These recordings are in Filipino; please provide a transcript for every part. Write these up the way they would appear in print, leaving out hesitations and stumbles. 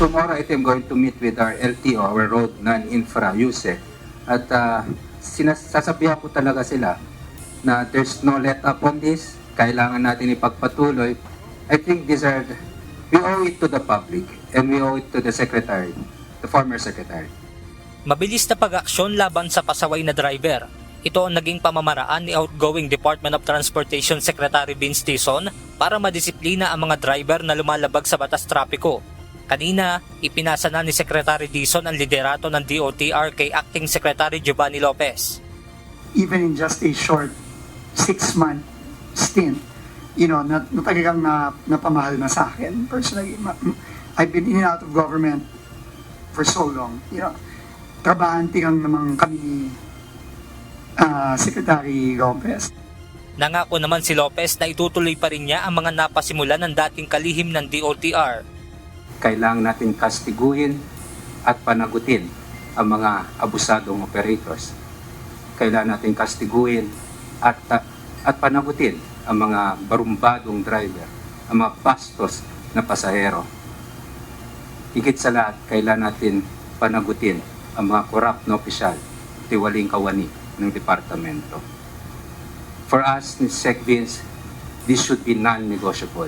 tomorrow I am going to meet with our LTO, our Road Non-Infra USE, at sasabihan ko talaga sila na there's no let up on this, kailangan natin ipagpatuloy. I think we owe it to the public and we owe it to the secretary, the former secretary. Mabilis na pag-aksyon laban sa pasaway na driver. Ito ang naging pamamaraan ni outgoing Department of Transportation Secretary Vince Dizon para madisiplina ang mga driver na lumalabag sa batas trapiko. Kanina, ipinasa na ni Secretary Dizon ang liderato ng DOTR kay Acting Secretary Giovanni Lopez. Even in just a short 6-month stint, na talagang napamahal na sa akin. Personally, I've been in and out of government for so long. Trabahante lang naman kami ni Secretary Lopez. Nangako naman si Lopez na itutuloy pa rin niya ang mga napasimulan ng dating kalihim ng DOTR. Kailangan natin kastiguhin at panagutin ang mga abusadong operators. Kailangan natin kastiguhin at panagutin ang mga barumbadong driver, ang mga bastos na pasahero. Higit sa lahat, kailangan natin panagutin ang mga corrupt na opisyal, tiwaling kawani ng departamento. For us, ni Sec Vince, this should be non-negotiable.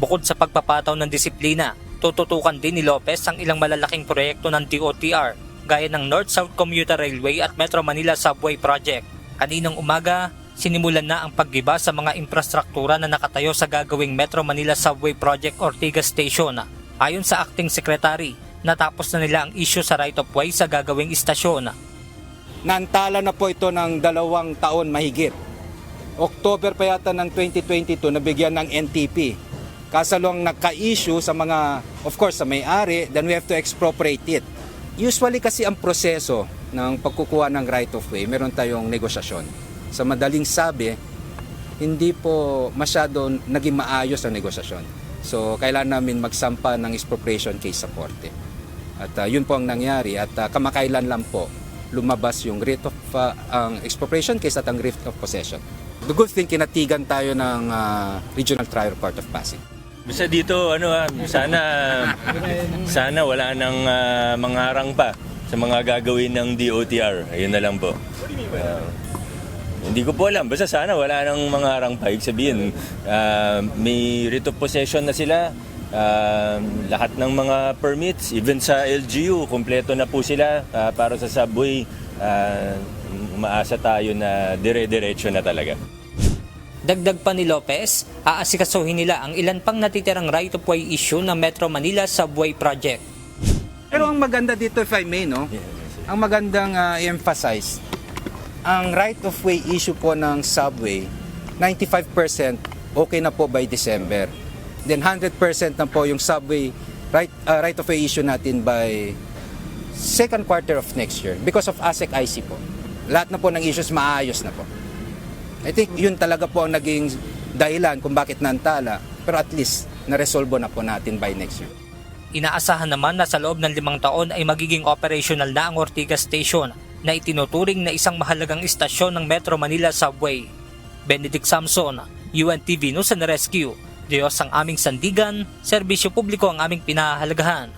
Bukod sa pagpapataw ng disiplina, tututukan din ni Lopez ang ilang malalaking proyekto ng DOTR gaya ng North-South Commuter Railway at Metro Manila Subway Project. Kaninang umaga, sinimulan na ang paggiba sa mga infrastruktura na nakatayo sa gagawing Metro Manila Subway Project Ortigas Station. Ayon sa Acting Secretary, natapos na nila ang issue sa right of way sa gagawing istasyon. Naantala na po ito ng 2 taon mahigit. October pa yata ng 2022 nabigyan ng NTP. Kasalong nagka-issue sa mga, of course, sa may-ari, then we have to expropriate it. Usually kasi ang proseso ng pagkukuha ng right of way, meron tayong negosyasyon. Sa madaling sabi, hindi po masyado naging maayos ang negosasyon. So, kailangan namin magsampa ng expropriation case sa korte. At yun po ang nangyari. At kamakailan lang po, lumabas yung writ of ang expropriation case at ang writ of possession. The good thing, kinatigan tayo ng Regional Trial Court of Pasig. Basta dito, sana wala nang mangharang pa sa mga gagawin ng DOTR. Ayun na lang po. Hindi ko po alam. Basta sana wala nang mangharang pa. Ibig sabihin, may writ of possession na sila. Lahat ng mga permits, even sa LGU, kumpleto na po sila. Para sa subway, umaasa tayo na dire-diretso na talaga. Dagdag pa ni Lopez, aasikasuhin nila ang ilan pang natitirang right of way issue ng Metro Manila Subway Project. Pero ang maganda dito, if I may, ang magandang i-emphasize, ang right of way issue po ng subway, 95% okay na po by December. Then 100% na po yung subway right of way issue natin by second quarter of next year because of ASEC IC po. Lahat na po ng issues maayos na po. I think yun talaga po ang naging dahilan kung bakit nantala, pero at least na-resolve na po natin by next year. Inaasahan naman na sa loob ng 5 taon ay magiging operational na ang Ortigas Station na itinuturing na isang mahalagang istasyon ng Metro Manila Subway. Benedict Samson, UNTV News and Rescue. Diyos ang aming sandigan, serbisyo publiko ang aming pinahahalagahan.